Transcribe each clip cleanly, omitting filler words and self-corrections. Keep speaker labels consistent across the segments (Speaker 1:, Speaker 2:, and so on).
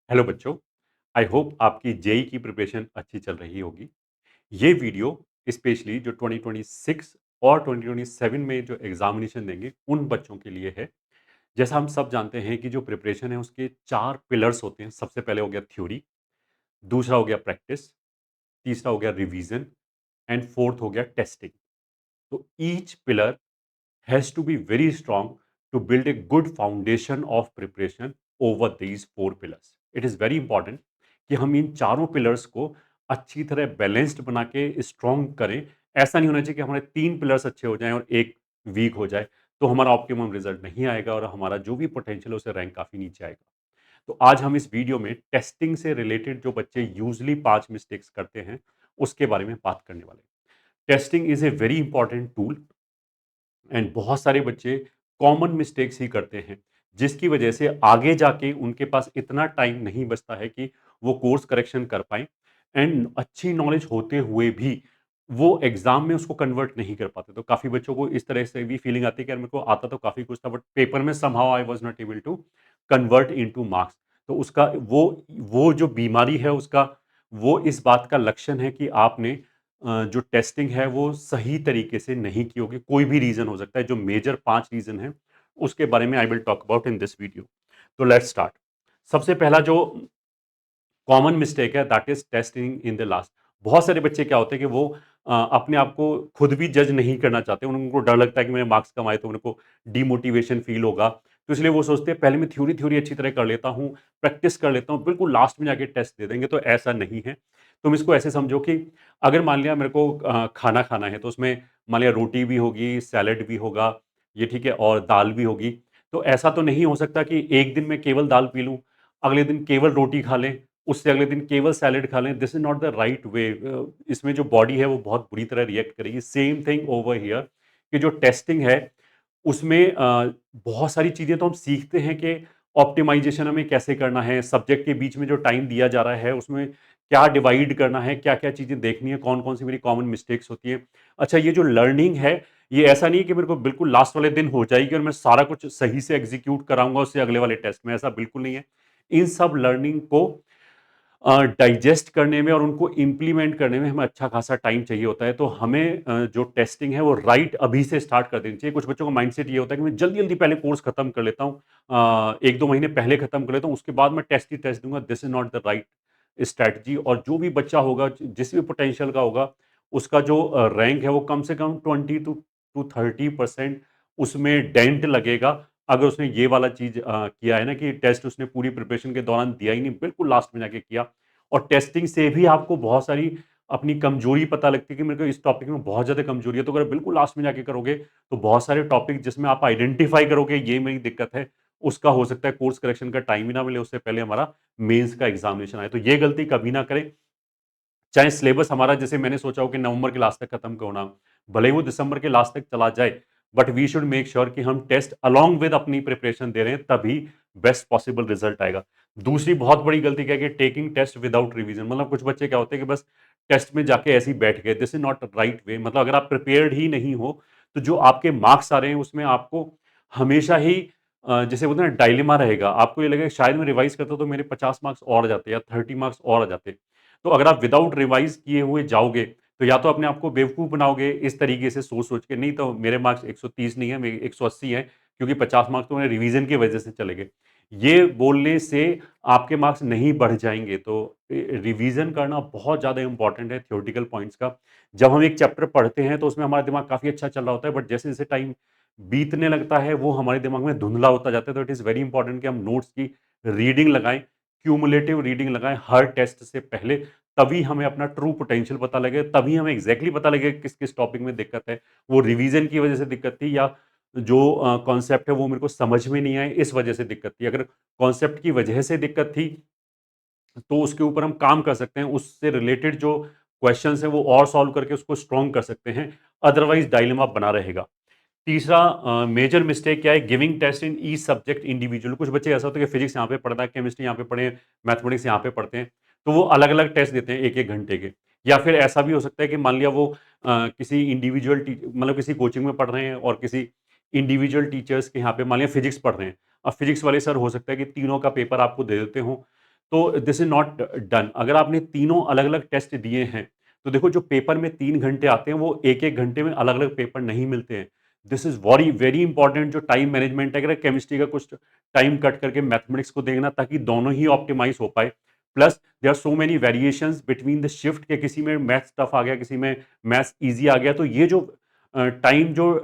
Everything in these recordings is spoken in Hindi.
Speaker 1: हेलो बच्चों। आई होप आपकी जेई की प्रिपरेशन अच्छी चल रही होगी। ये वीडियो स्पेशली जो 2026 और 2027 में जो एग्जामिनेशन देंगे उन बच्चों के लिए है। जैसा हम सब जानते हैं कि जो प्रिपरेशन है उसके चार पिलर्स होते हैं। सबसे पहले हो गया थ्योरी, दूसरा हो गया प्रैक्टिस, तीसरा हो गया रिवीजन एंड फोर्थ हो गया टेस्टिंग। तो each pillar has to be very strong to build a good foundation of preparation over these four pillars. It is very important कि हम इन चारों पिलर्स को अच्छी तरह बैलेंस्ड बना के स्ट्रॉन्ग करें। ऐसा नहीं होना चाहिए कि हमारे तीन पिलर्स अच्छे हो जाएं और एक वीक हो जाए, तो हमारा ऑप्टिमम रिजल्ट नहीं आएगा और हमारा जो भी पोटेंशियल है उसे रैंक काफ़ी नीचे आएगा। तो आज हम इस वीडियो में टेस्टिंग से रिलेटेड जो बच्चे यूजली 5 मिस्टेक्स करते हैं उसके बारे में बात करने वाले हैं। Testing is a very important tool and बहुत सारे बच्चे कॉमन मिस्टेक्स ही करते हैं, जिसकी वजह से आगे जाके उनके पास इतना टाइम नहीं बचता है कि वो कोर्स करेक्शन कर पाए एंड अच्छी नॉलेज होते हुए भी वो एग्जाम में उसको कन्वर्ट नहीं कर पाते। तो काफ़ी बच्चों को इस तरह से भी फीलिंग आती है कि यार मेरे को आता तो काफ़ी कुछ था बट पेपर में somehow I was not able to convert into marks. तो उसका वो जो बीमारी है उसका वो इस बात का लक्षण है कि आपने जो टेस्टिंग है वो सही तरीके से नहीं की होगी। कोई भी रीज़न हो सकता है। जो मेजर 5 रीज़न हैं, उसके बारे में I will talk about in this video. तो लेट्स स्टार्ट। सबसे पहला जो कॉमन मिस्टेक है that is testing in the last. बहुत सारे बच्चे क्या होते हैं कि वो अपने आप को खुद भी जज नहीं करना चाहते। उनको डर लगता है कि मेरे मार्क्स कम आए तो मेरे को डिमोटिवेशन फील होगा। तो इसलिए वो सोचते हैं पहले मैं थ्योरी थ्योरी अच्छी तरह कर लेता हूँ, प्रैक्टिस कर लेता हूँ, बिल्कुल लास्ट में जाके टेस्ट दे देंगे। तो ऐसा नहीं है। तुम इसको ऐसे समझो कि अगर मान लिया मेरे को खाना खाना है तो उसमें मान लिया रोटी भी होगी, सैलेड भी होगा, ये ठीक है, और दाल भी होगी। तो ऐसा तो नहीं हो सकता कि एक दिन मैं केवल दाल पी लूँ, अगले दिन केवल रोटी खा लें, उससे अगले दिन केवल सैलेड खा लें। This is not the right way. इसमें जो बॉडी है वो बहुत बुरी तरह रिएक्ट करेगी। सेम थिंग ओवर हियर कि जो टेस्टिंग है उसमें बहुत सारी चीज़ें तो हम सीखते हैं कि ऑप्टिमाइजेशन हमें कैसे करना है, सब्जेक्ट के बीच में जो टाइम दिया जा रहा है उसमें क्या डिवाइड करना है, क्या-क्या चीज़ें देखनी है, कौन-कौन सी मेरी कॉमन मिस्टेक्स होती हैं। अच्छा, ये जो लर्निंग है, ये ऐसा नहीं है कि मेरे को बिल्कुल लास्ट वाले दिन हो जाएगी और मैं सारा कुछ सही से एग्ज़ीक्यूट कराऊँगा उससे अगले वाले टेस्ट में, ऐसा बिल्कुल नहीं है। इन सब लर्निंग को डाइजेस्ट करने में और उनको इम्प्लीमेंट करने में हमें अच्छा खासा टाइम चाहिए होता है। तो हमें जो टेस्टिंग है वो राइट अभी से स्टार्ट कर देनी चाहिए। कुछ बच्चों का माइंडसेट ये होता है कि मैं जल्दी-जल्दी पहले कोर्स खत्म कर लेता हूँ, 1-2 महीने पहले खत्म कर लेता हूँ, उसके बाद मैं टेस्ट ही टेस्ट दूँगा। This is not the right strategy. और जो भी बच्चा होगा, जिस भी पोटेंशियल का होगा, उसका जो रैंक है वो कम से कम 20 टू 30% उसमें डेंट लगेगा। अगर उसने ये वाला चीज़ किया है ना कि टेस्ट उसने पूरी प्रिपरेशन के दौरान दिया ही नहीं, बिल्कुल लास्ट में जाके किया। और टेस्टिंग से भी आपको बहुत सारी अपनी कमजोरी पता लगती है कि मेरे को इस टॉपिक में बहुत ज़्यादा कमजोरी है। तो अगर बिल्कुल लास्ट में जाके करोगे, तो बहुत सारे टॉपिक जिसमें आप आइडेंटिफ़ाई करोगे ये मेरी दिक्कत है, उसका हो सकता है कोर्स करेक्शन का टाइम ही ना मिले, उससे पहले हमारा मेंस का एग्ज़ामिनेशन आए। तो ये गलती कभी ना करें। चाहे सिलेबस हमारा जैसे मैंने सोचा हो कि नवंबर के लास्ट तक खत्म होना, भले ही वो दिसंबर के लास्ट तक चला जाए, but we should make sure कि हम टेस्ट अलोंग विद अपनी प्रिपरेशन दे रहे हैं, तभी बेस्ट पॉसिबल रिजल्ट आएगा। दूसरी बहुत बड़ी गलती क्या है कि टेकिंग टेस्ट विदाउट रिवीजन। मतलब कुछ बच्चे क्या होते हैं कि बस टेस्ट में जाके ऐसे ही बैठ गए। This is not right way. मतलब अगर आप प्रिपेयर्ड ही नहीं हो, तो जो आपके मार्क्स आ रहे हैं उसमें आपको हमेशा ही जैसे बोलते हैं ना डायलेमा रहेगा। आपको ये लगेगा शायद मैं रिवाइज करता तो मेरे 50 मार्क्स और आ जाते या 30 मार्क्स और आ जाते। तो अगर आप विदाउट रिवाइज किए हुए जाओगे, तो या तो अपने आप को बेवकूफ़ बनाओगे इस तरीके से सोच-सोच के, नहीं तो मेरे मार्क्स 130 नहीं है, मेरे 180 हैं, क्योंकि 50 मार्क्स तो मेरे रिवीजन की वजह से चले गए। ये बोलने से आपके मार्क्स नहीं बढ़ जाएँगे। तो रिवीजन करना बहुत ज़्यादा इम्पोर्टेंट है थ्योरेटिकल पॉइंट्स का। जब हम एक चैप्टर पढ़ते हैं तो उसमें हमारा दिमाग काफ़ी अच्छा चल रहा होता है, बट जैसे-जैसे टाइम बीतने लगता है वो हमारे दिमाग में धुंधला होता जाता है। तो इट इज़ वेरी इंपॉर्टेंट कि हम नोट्स की रीडिंग लगाएँ, क्यूमुलेटिव रीडिंग लगाएँ हर टेस्ट से पहले। तभी हमें अपना ट्रू पोटेंशियल पता लगे, तभी हमें एग्ज़ैक्टली पता लगे किस-किस टॉपिक में दिक्कत है। वो रिवीज़न की वज़ह से दिक्कत थी या जो कॉन्सेप्ट है वो मेरे को समझ में नहीं आए, इस वज़ह से दिक्कत थी। अगर कॉन्सेप्ट की वज़ह से दिक्कत थी, तो उसके ऊपर हम काम कर सकते हैं। उससे रिलेटेड जो क्वेश्चन्स हैं वो और सॉल्व करके उसको स्ट्रॉन्ग कर सकते हैं। अदरवाइज़ डायलेमा बना रहेगा। तीसरा मेजर मिस्टेक क्या है? Giving test in each subject individual. कुछ बच्चे ऐसा होता है कि फिजिक्स यहाँ पे पढ़ना है, केमिस्ट्री यहाँ पे पढ़े, मैथमेटिक्स यहाँ पे पढ़ते हैं, तो वो अलग-अलग टेस्ट देते हैं 1-1 घंटे के। या फिर ऐसा भी हो सकता है कि मान लिया वो किसी इंडिविजुअल मतलब किसी कोचिंग में पढ़ रहे हैं और किसी इंडिविजुअल टीचर्स के यहाँ पे मान लिया फिजिक्स पढ़ रहे हैं। अब फिजिक्स वाले सर हो सकता है कि तीनों का पेपर आपको दे देते हों, तो दिस इज़ नॉट डन। अगर आपने तीनों अलग-अलग टेस्ट दिए हैं, तो देखो जो पेपर में 3 घंटे आते हैं, वो 1-1 घंटे में अलग-अलग पेपर नहीं मिलते हैं। This is very very important जो टाइम मैनेजमेंट है, अगर केमिस्ट्री का कुछ टाइम कट करके मैथमेटिक्स को देखना ताकि दोनों ही ऑप्टिमाइज़ हो पाए। Plus there are so many variations between the shift के किसी में मैथ्स टफ आ गया, किसी में मैथ्स ईज़ी आ गया, तो ये जो टाइम जो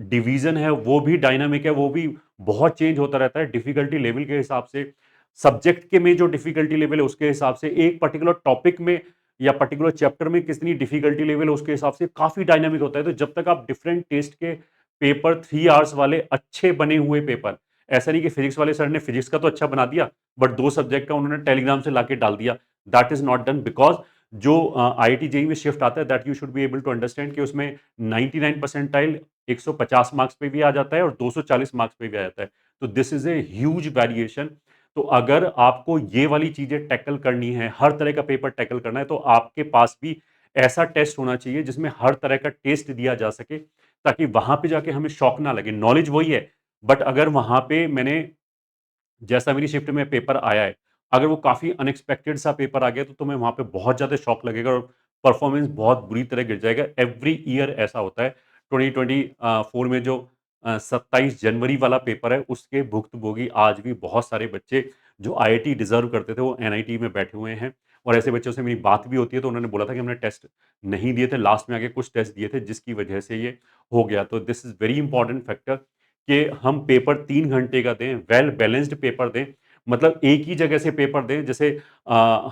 Speaker 1: डिवीज़न है वो भी डायनामिक है, वो भी बहुत चेंज होता रहता है डिफ़िकल्टी लेवल के हिसाब से। सब्जेक्ट के में जो डिफ़िकल्टी लेवल है उसके हिसाब से, एक पर्टिकुलर टॉपिक में या पर्टिकुलर चैप्टर में कितनी डिफ़िकल्टी लेवल है उसके हिसाब से काफ़ी डायनामिक होता है। तो जब तक आप डिफरेंट टेस्ट के पेपर 3 आवर्स वाले अच्छे बने हुए पेपर, ऐसा नहीं कि फिज़िक्स वाले सर ने फिज़िक्स का तो अच्छा बना दिया, बट 2 सब्जेक्ट का उन्होंने टेलीग्राम से लाके डाल दिया। That is not done because जो आईआईटी जेईई में शिफ्ट आता है that you should be able to understand कि उसमें 99 परसेंटाइल 150 मार्क्स पे भी आ जाता है और 240 मार्क्स पे भी आ जाता है। तो this is a huge variation. तो अगर आपको ये वाली चीज़ें टैकल करनी है, हर तरह का पेपर टैकल करना है, तो आपके पास भी ऐसा टेस्ट होना चाहिए जिसमें हर तरह का टेस्ट दिया जा सके, ताकि वहाँ पे जाके हमें शॉक ना लगे। नॉलेज वही है, बट अगर वहाँ पे मैंने जैसा मेरी शिफ्ट में पेपर आया है, अगर वो काफ़ी अनएक्सपेक्टेड सा पेपर आ गया तो तुम्हें वहाँ पे बहुत ज़्यादा शॉक लगेगा और परफॉर्मेंस बहुत बुरी तरह गिर जाएगा। एवरी ईयर ऐसा होता है। 2024 में जो 27 जनवरी वाला पेपर है, उसके भुक्तभोगी आज भी बहुत सारे बच्चे जो आईआईटी डिज़र्व करते थे, वो एनआईटी में बैठे हुए हैं। और ऐसे बच्चों से मेरी बात भी होती है, तो उन्होंने बोला था कि हमने टेस्ट नहीं दिए थे, लास्ट में आके कुछ टेस्ट दिए थे, जिसकी वजह से ये हो गया। तो this is very important factor कि हम पेपर 3 घंटे का दें, वेल बैलेंस्ड पेपर दें। मतलब एक ही जगह से पेपर दें, जैसे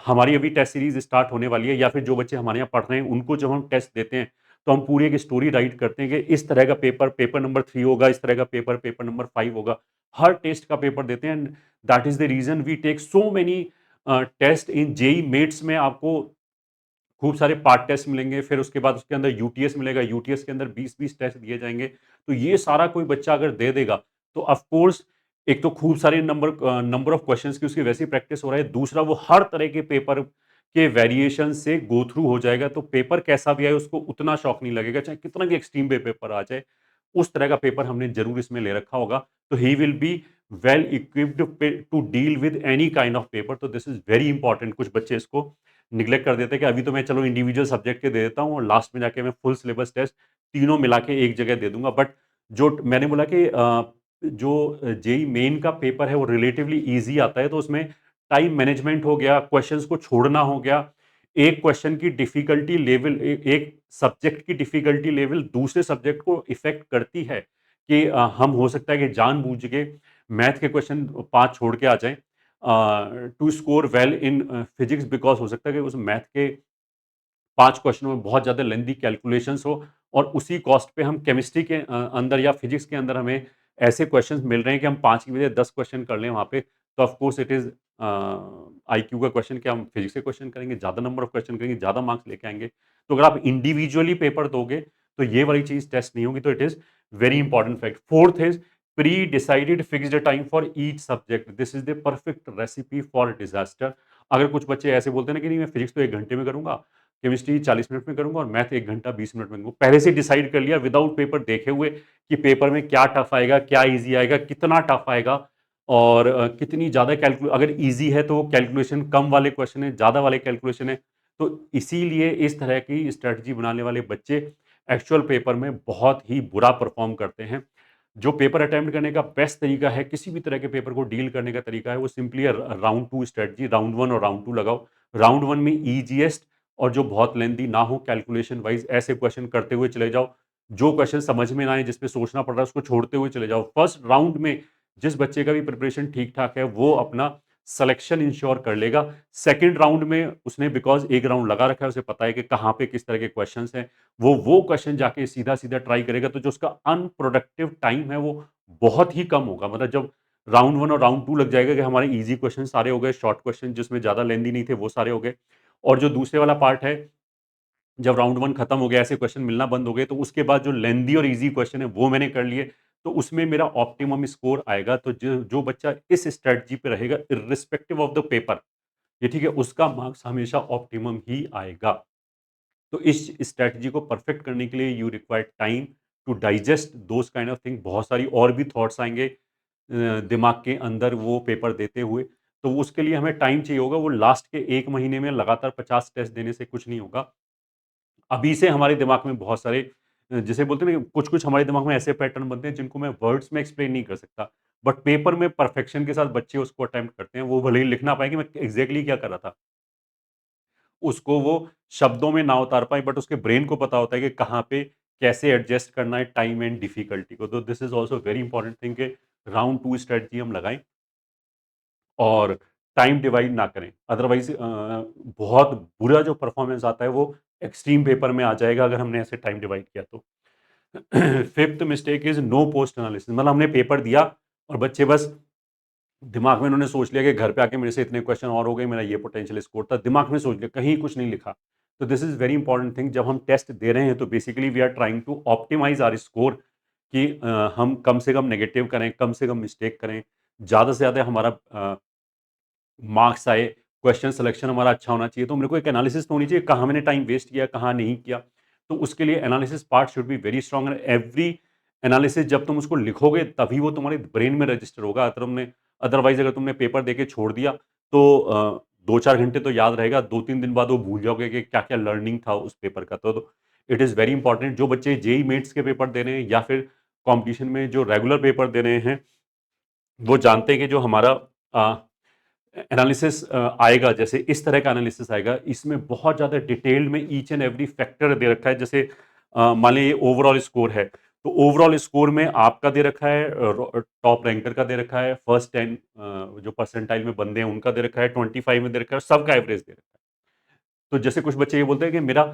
Speaker 1: हमारी अभी टेस्ट सीरीज़ स्टार्ट होने वाली है, या फिर जो बच्चे हमारे यहाँ पढ़ रहे हैं, उनको जब हम टेस्ट देते हैं, तो हम पूरी एक स्टोरी राइट करते हैं कि इस तरह का पेपर, पेपर नंबर 3 होगा, इस तरह का पेपर, पेपर नंबर 5 होगा। हर टेस्ट का पेपर देते हैं, and that is the reason we take so many test in JEE mains में। आपको खूब सारे पार्ट टेस्ट मिलेंगे, फिर उसके बाद उसके अंदर यूटीएस मिलेगा, यूटीएस के अंदर 20-20 टेस्ट दिए जाएँगे। तो ये सारा कोई बच्चा अगर दे देगा, तो ऑफ़ कोर्स एक तो खूब सारे नंबर ऑफ क्वेश्चन्स की उसकी वैसे ही प्रैक्टिस हो रहा है, दूसरा वो हर तरह के पेपर के वेरिएशन से गो थ्रू हो जाएगा, तो पेपर कैसा भी आए उसको उतना शॉक नहीं लगेगा, चाहे कितना भी एक्सट्रीम पेपर आ जाए, उस तरह का पेपर हमने ज़रूर इसमें ले रखा होगा। तो he will be well equipped pay to deal with any kind of paper. तो दिस इज़ वेरी इंपॉर्टेंट। कुछ बच्चे इसको निग्लेक्ट कर देते हैं कि अभी तो मैं चलो इंडिविजुअल सब्जेक्ट के दे देता हूँ और लास्ट में जाके मैं फुल सिलेबस टेस्ट तीनों मिला के एक जगह दे दूँगा। बट जो मैंने बोला कि जो जेईई मेन का पेपर है वो रिलेटिवली ईज़ी आता है, तो उसमें टाइम मैनेजमेंट हो गया, क्वेश्चंस को छोड़ना हो गया, एक क्वेश्चन की डिफ़िकल्टी लेवल एक सब्जेक्ट की डिफ़िकल्टी लेवल दूसरे सब्जेक्ट को इफ़ेक्ट करती है कि हम हो सकता है कि जानबूझ के मैथ के क्वेश्चन 5 छोड़ के आ जाएँ to score well in physics, because हो सकता है कि उस मैथ के 5 क्वेश्चनों में बहुत ज़्यादा लेंथी कैलकुलेशंस हो और उसी कॉस्ट पे हम केमिस्ट्री के अंदर या फिजिक्स के अंदर हमें ऐसे क्वेश्चंस मिल रहे हैं कि हम 5 की बजाय 10 क्वेश्चन कर लें वहाँ पे, तो of course it is IQ का क्वेश्चन क्या हम फिजिक्स के क्वेश्चन करेंगे, ज़्यादा नंबर ऑफ क्वेश्चन करेंगे, ज़्यादा मार्क्स लेके आएँगे। तो अगर आप इंडिविजुअली पेपर दोगे, तो ये वाली चीज़ टेस्ट नहीं होगी, तो it is very important fact. 4th is pre decided fixed time for each subject, this is the perfect recipe for disaster. अगर कुछ बच्चे ऐसे बोलते हैं ना कि नहीं मैं फिजिक्स तो 1 घंटे में करूँगा, केमिस्ट्री 40 मिनट में करूँगा और मैथ 1 घंटा 20 मिनट में करूँगा। पहले से डिसाइड कर लिया विदाउट पेपर देखे हुए कि पेपर में क्या टफ आएगा, क्या ईज़ी आएगा, कितना टफ आएगा और कितनी ज़्यादा कैलकु अगर ईज़ी है तो कैलकुलेशन कम वाले क्वेश्चन है, ज़्यादा वाले कैलकुलेशन है। तो इसीलिए इस तरह की स्ट्रैटेजी बनाने वाले बच्चे एक्चुअल पेपर में बहुत ही बुरा परफ़ॉर्म करते हैं। जो पेपर अटेम्प्ट करने का बेस्ट तरीका है, किसी भी तरह के पेपर को डील करने का तरीका है, वो सिंपली राउंड 2 स्ट्रैटेजी, राउंड 1 और राउंड 2 लगाओ। राउंड 1 में ईज़ीएस्ट और जो बहुत लेंथी ना हो कैलकुलेशन वाइज़ ऐसे क्वेश्चन करते हुए चले जाओ। जो क्वेश्चन समझ में ना आए, जिसपे सोचना पड़ रहा है, उसको छोड़ते हुए चले जाओ। फर्स्ट राउंड में जिस बच्चे का भी प्रिपरेशन ठीक-ठाक है, वो अपना सिलेक्शन इंश्योर कर लेगा। सेकंड राउंड में उसने बिकॉज़ 1 राउंड लगा रखा है, उसे पता है कि कहाँ पे किस तरह के क्वेश्चन्स हैं। वो क्वेश्चन जाके सीधा-सीधा ट्राई करेगा, तो जो उसका अनप्रोडक्टिव टाइम है, वो बहुत ही कम होगा। मतलब जब राउंड 1 और राउंड 2 लग जाएगा कि हमारे ईज़ी क्वेश्चन सारे हो गए, शॉर्ट क्वेश्चन जिसमें ज़्यादा लेंथी नहीं थे, वो सारे हो गए। और जो दूसरे वाला पार्ट है, जब राउंड 1 खत्म हो गया, ऐसे क्वेश्चन मिलना बंद हो गए, तो उसके बाद जो लेंथी और ईज़ी क्वेश्चन है, वो मैंने कर लिए, तो उसमें मेरा ऑप्टिमम स्कोर आएगा। तो जो जो बच्चा इस स्ट्रैटेजी पे रहेगा, इर्रिस्पेक्टिव ऑफ द पेपर, ये ठीक है, उसका मार्क्स हमेशा ऑप्टिमम ही आएगा। तो इस स्ट्रैटेजी को परफेक्ट करने के लिए you require time to digest those kind of thing. बहुत सारी और भी थॉट्स आएँगे दिमाग के अंदर वो पेपर देते हुए। तो उसके लिए हमें टाइम चाहिए होगा, वो लास्ट के 1 महीने में लगातार 50 टेस्ट देने से कुछ नहीं होगा। अभी से हमारे दिमाग में बहुत सारे जिसे बोलते हैं ना, कुछ-कुछ हमारे दिमाग में ऐसे पैटर्न बनते हैं जिनको मैं वर्ड्स में एक्सप्लेन नहीं कर सकता। बट पेपर में परफेक्शन के साथ बच्चे उसको अटेम्प्ट करते हैं। वो भले ही लिख ना पाएँ कि मैं एग्ज़ैक्टली क्या कर रहा था। उसको वो शब्दों में ना उतार पाएँ, बट उसके ब्रेन को पता होता है कि कहाँ पे कैसे एडजस्ट करना है टाइम एंड डिफ़िकल्टी को। तो this is also very important thing कि राउंड 2 स्ट्रैटेजी हम लगाएँ और टाइम डिवाइड ना करें। अदरवाइज़ बहुत बुरा जो परफ़ॉर्मेंस आता है वो एक्सट्रीम पेपर में आ जाएगा अगर हमने ऐसे टाइम डिवाइड किया तो। Fifth mistake is no post analysis, मतलब हमने पेपर दिया और बच्चे बस दिमाग में उन्होंने सोच लिया कि घर पे आके मेरे से इतने क्वेश्चन और हो गए, मेरा ये पोटेंशियल स्कोर था, दिमाग में सोच लिया, कहीं कुछ नहीं लिखा। तो this is very important thing, जब हम टेस्ट दे रहे हैं तो basically we are trying to optimize our score कि हम कम से कम नेगेटिव करें, कम से कम मिस्टेक करें, ज़्यादा से ज़्यादा हमारा मार्क्स आए, क्वेश्चन सिलेक्शन हमारा अच्छा होना चाहिए। तो मेरे को एक एनालिसिस तो होनी चाहिए, कहाँ मैंने टाइम वेस्ट किया, कहाँ नहीं किया। तो उसके लिए analysis part should be very strong and every analysis जब तुम उसको लिखोगे तभी वो तुम्हारे ब्रेन में रजिस्टर होगा। अदरवाइज़ अगर तुमने पेपर देके छोड़ दिया तो 2-4 घंटे तो याद रहेगा, 2-3 दिन बाद वो भूल जाओगे कि क्या-क्या लर्निंग था उस पेपर का। तो इट इज़ वेरी इंपॉर्टेंट, जो बच्चे जेईई मेन्स के पेपर दे रहे हैं या फिर कॉम्पिटिशन में जो रेगुलर पेपर दे रहे हैं, वो जानते हैं कि जो हमारा अ एनालिसिस आएगा, जैसे इस तरह का एनालिसिस आएगा, इसमें बहुत ज़्यादा डिटेल्ड में ईच एंड एवरी फैक्टर दे रखा है। जैसे मान लीजिए ओवरऑल स्कोर है, तो ओवरऑल स्कोर में आपका दे रखा है, टॉप रैंकर का दे रखा है, फर्स्ट 10 जो परसेंटाइल में बंदे हैं उनका दे रखा है, 25 में दे रखा है, सबका एवरेज दे रखा है। तो जैसे कुछ बच्चे ये बोलते हैं कि मेरा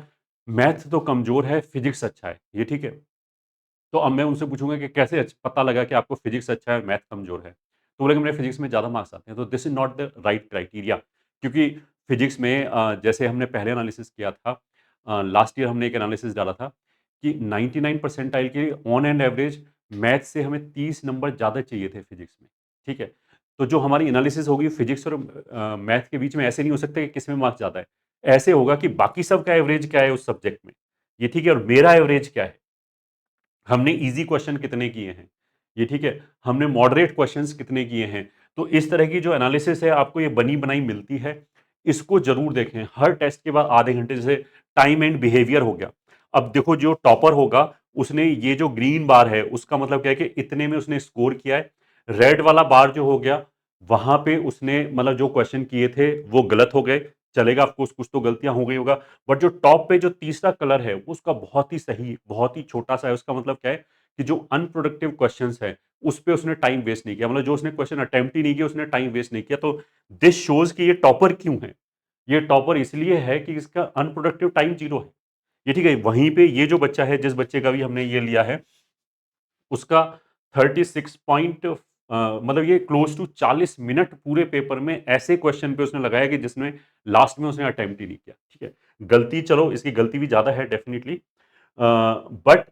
Speaker 1: मैथ तो कमज़ोर है, फिज़िक्स अच्छा है, ये ठीक है। तो अब मैं उनसे पूछूँगा कि कैसे पता लगा कि आपको फिज़िक्स अच्छा है और मैथ कमज़ोर है? तो बोलेंगे मेरे फिज़िक्स में ज़्यादा मार्क्स आते हैं। तो this is not the right criteria, क्योंकि फिज़िक्स में जैसे हमने पहले एनालिसिस किया था, लास्ट ईयर हमने एक एनालिसिस डाला था कि 99 परसेंटाइल के ऑन एन एवरेज मैथ से हमें 30 नंबर ज़्यादा चाहिए थे फिज़िक्स में, ठीक है? तो जो हमारी एनालिसिस होगी फिज़िक्स और मैथ के बीच में, ऐसे नहीं हो सकता कि किसमें मार्क्स ज़्यादा है। ऐसे होगा कि बाकी सबका एवरेज क्या है उस सब्जेक्ट में, ये ठीक है, और मेरा एवरेज क्या है? हमने ईज़ी क्वेश्चन कितने किए हैं, ये ठीक है? हमने मॉडरेट क्वेश्चन्स कितने किए हैं? तो इस तरह की जो एनालिसिस है आपको ये बनी-बनाई मिलती है, इसको ज़रूर देखें। हर टेस्ट के बाद आधे घंटे, जैसे टाइम एंड बिहेवियर हो गया। अब देखो जो टॉपर होगा उसने ये जो ग्रीन बार है उसका मतलब क्या है कि इतने में उसने स्कोर किया है। रेड वाला बार जो हो गया, वहाँ पे उसने मतलब जो क्वेश्चन किए थे वो गलत हो गए, चलेगा, ऑफ कोर्स कुछ तो गलतियाँ हो गई होगा। बट जो टॉप पे जो तीसरा कलर है उसका बहुत ही सही, बहुत ही छोटा-सा है। उसका मतलब क्या है कि जो अनप्रोडक्टिव क्वेश्चंस हैं, उस पे उसने टाइम वेस्ट नहीं किया। मतलब जो उसने क्वेश्चन अटेम्प्ट ही नहीं किया, उसने टाइम वेस्ट नहीं किया। तो दिस शोज़ कि ये टॉपर क्यों है? ये टॉपर इसलिए है कि इसका अनप्रोडक्टिव टाइम 0 है। ये ठीक है, वहीं पे ये जो बच्चा है, जिस बच्चे का भी हमने ये लिया है, उसका 36 पॉइंट मतलब ये क्लोज़ टू 40 मिनट पूरे पेपर में ऐसे क्वेश्चन पे उसने लगाया कि जिसमें लास्ट में उसने अटेम्प्ट ही नहीं किया, ठीक है? गलती, चलो इसकी गलती भी ज़्यादा है डेफ़िनिटली, बट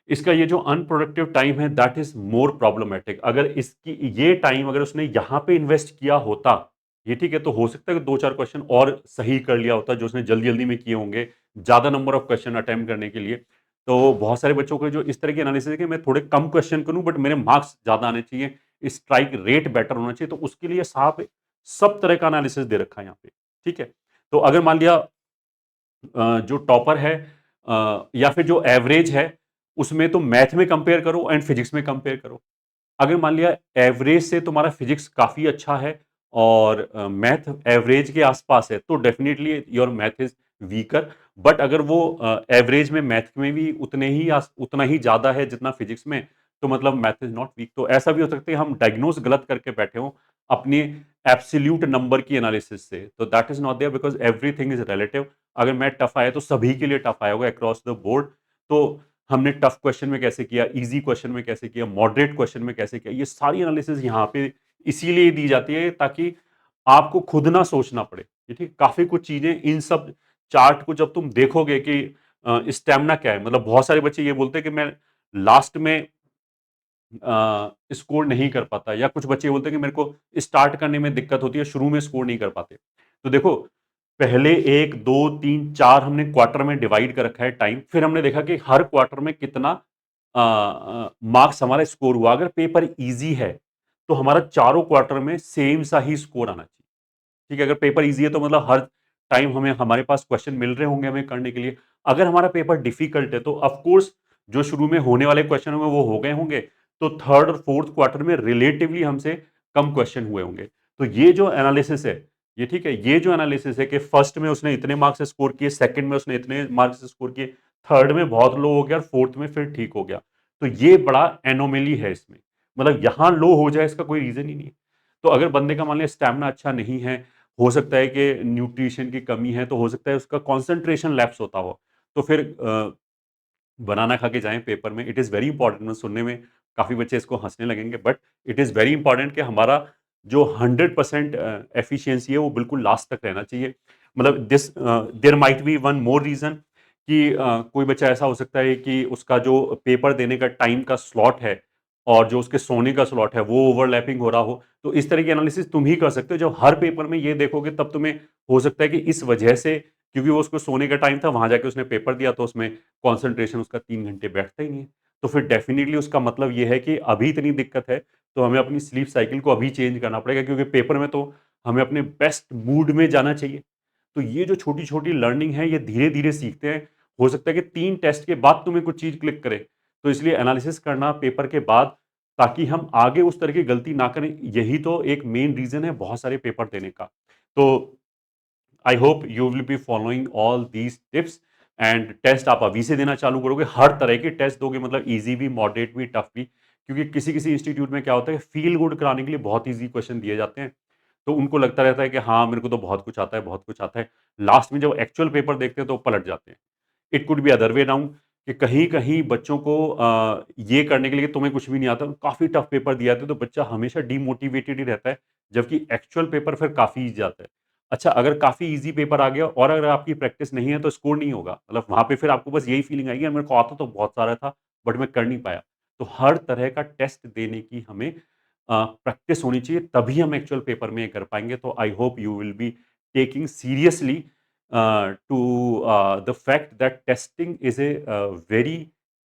Speaker 1: इसका ये जो अनप्रोडक्टिव टाइम है दैट इज़ मोर प्रॉब्लमैटिक। अगर इसकी ये टाइम अगर उसने यहाँ पे इन्वेस्ट किया होता, ये ठीक है, तो हो सकता है कि 2-4 क्वेश्चन और सही कर लिया होता जो उसने जल्दी-जल्दी में किए होंगे, ज़्यादा नंबर ऑफ क्वेश्चन अटेम्प्ट करने के लिए। तो बहुत सारे बच्चों को जो इस तरह की एनालिसिस है कि मैं थोड़े कम क्वेश्चन करूँ बट मेरे मार्क्स ज़्यादा आने चाहिए, स्ट्राइक रेट बेटर होना चाहिए, तो उसके लिए साहब सब तरह का एनालिसिस दे रखा है यहाँ पे, ठीक है? तो अगर मान लिया जो टॉपर है या फिर जो एवरेज है, उसमें तुम मैथ में कंपेयर करो एंड फिजिक्स में कंपेयर करो। अगर मान लिया एवरेज से तुम्हारा फिजिक्स काफ़ी अच्छा है और मैथ एवरेज के आसपास है, तो definitely your math is weaker. But अगर वो एवरेज में मैथ में भी उतना ही ज़्यादा है जितना फिजिक्स में, तो मतलब मैथ इज़ नॉट वीक। तो ऐसा भी हो सकता है हम डायग्नोज़ गलत करके बैठे हों अपने एब्सोल्यूट नंबर की एनालिसिस से। तो that is not there because everything is relative. अगर मैथ टफ आया तो सभी के लिए टफ आया होगा अक्रॉस द बोर्ड। तो हमने टफ क्वेश्चन में कैसे किया, ईज़ी क्वेश्चन में कैसे किया, मॉडरेट क्वेश्चन में कैसे किया, ये सारी एनालिसिस यहाँ पे इसीलिए दी जाती है ताकि आपको खुद ना सोचना पड़े। ये ठीक, काफ़ी कुछ चीज़ें इन सब चार्ट को जब तुम देखोगे कि स्टैमिना क्या है, मतलब बहुत सारे बच्चे ये बोलते हैं कि मैं लास्ट में स्कोर नहीं कर पाता, या कुछ बच्चे बोलते हैं कि मेरे को स्टार्ट करने में दिक्कत होती है, शुरू में स्कोर नहीं कर पाते। तो देखो, पहले 1, 2, 3, 4 हमने क्वार्टर में डिवाइड कर रखा है टाइम, फिर हमने देखा कि हर क्वार्टर में कितना मार्क्स हमारा स्कोर हुआ। अगर पेपर ईज़ी है, तो हमारा चारों क्वार्टर में सेम सा ही स्कोर आना चाहिए। ठीक है, अगर पेपर ईज़ी है तो मतलब हर टाइम हमें हमारे पास क्वेश्चन मिल रहे होंगे हमें करने के लिए। अगर हमारा पेपर डिफ़िकल्ट है तो ऑफ़ कोर्स जो शुरू में होने वाले क्वेश्चन होंगे वो हो गए होंगे, तो थर्ड और फोर्थ क्वार्टर में रिलेटिवली हमसे कम क्वेश्चन हुए होंगे। तो ये जो एनालिसिस है, ये ठीक है, ये जो एनालिसिस है कि फर्स्ट में उसने इतने मार्क्स स्कोर किए, सेकंड में उसने इतने मार्क्स स्कोर किए, थर्ड में बहुत लो हो गया और फोर्थ में फिर ठीक हो गया। तो ये बड़ा एनोमली है इसमें। मतलब यहाँ लो हो जाए इसका कोई रीज़न ही नहीं है। तो अगर बंदे का मान लिया स्टैमिना अच्छा नहीं है, हो सकता है कि न्यूट्रिशन की कमी है, तो हो सकता है उसका कंसंट्रेशन लैप्स होता हो। तो फिर बनाना खा के जाएँ पेपर में। It is very important. मैं सुनने में काफ़ी बच्चे इसको हँसने लगेंगे, but it is very important कि हमारा जो 100% एफिशिएंसी है वो बिल्कुल लास्ट तक रहना चाहिए। मतलब there might be one more reason कि कोई बच्चा ऐसा हो सकता है कि उसका जो पेपर देने का टाइम का स्लॉट है और जो उसके सोने का स्लॉट है वो ओवरलैपिंग हो रहा हो। तो इस तरह की एनालिसिस तुम ही कर सकते हो। जब हर पेपर में ये देखोगे तब तुम्हें हो सकता है कि इस वजह से, क्योंकि वो उसको सोने का टाइम था, वहाँ जाके उसने पेपर दिया तो उसमें कंसंट्रेशन उसका 3 घंटे बैठता ही नहीं है। तो फिर डेफ़िनिटली उसका मतलब ये है कि अभी इतनी दिक्कत है, तो हमें अपनी स्लीप साइकिल को अभी चेंज करना पड़ेगा, क्योंकि पेपर में तो हमें अपने बेस्ट मूड में जाना चाहिए। तो ये जो छोटी-छोटी लर्निंग है, ये धीरे-धीरे सीखते हैं। हो सकता है कि 3 टेस्ट के बाद तुम्हें कुछ चीज़ क्लिक करे। तो इसलिए एनालिसिस करना पेपर के बाद, ताकि हम आगे उस तरह की गलती ना करें, यही तो एक मेन रीज़न है बहुत सारे पेपर देने का। तो I hope you will be following all these tips and test आप अभी से देना चालू करोगे। हर तरह के टेस्ट दोगे, मतलब इजी भी, मॉडरेट भी, टफ भी। क्योंकि किसी किसी इंस्टीट्यूट में क्या होता है, फील गुड कराने के लिए बहुत इजी क्वेश्चन दिए जाते हैं, तो उनको लगता रहता है कि हाँ मेरे को तो बहुत कुछ आता है, बहुत कुछ आता है। लास्ट में जब एक्चुअल पेपर देखते हैं तो वो पलट जाते हैं। It could be other way around, कि कहीं-कहीं बच्चों को ये करने के लिए कि तुम्हें कुछ भी नहीं आता, काफ़ी टफ पेपर दिया जाता है, तो बच्चा हमेशा डीमोटिवेटेड ही रहता है, जबकि एक्चुअल पेपर फिर काफ़ी ईज़ी आता है। अच्छा, अगर काफ़ी ईज़ी पेपर आ गया और अगर आपकी प्रैक्टिस नहीं है तो स्कोर नहीं होगा। मतलब वहाँ पे फिर आपको बस यही फीलिंग आएगी, यार मेरे को आता तो बहुत सारा था, बट मैं कर नहीं पाया। तो हर तरह का टेस्ट देने की हमें प्रैक्टिस होनी चाहिए, तभी हम एक्चुअल पेपर में ये कर पाएँगे। तो I hope you will be taking seriously to the fact that testing is a very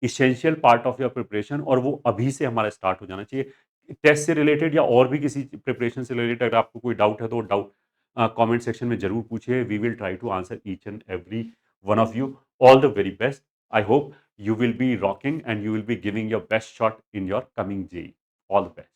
Speaker 1: essential part of your preparation, और वो अभी से हमारा स्टार्ट हो जाना चाहिए। टेस्ट से रिलेटेड या और भी किसी प्रिपरेशन से रिलेटेड अगर आपको कोई डाउट है तो डाउट कमेंट सेक्शन में ज़रूर पूछिए। We will try to answer each and every one of you. All the very best. I hope you will be rocking and you will be giving your best shot in your coming JEE. All the best.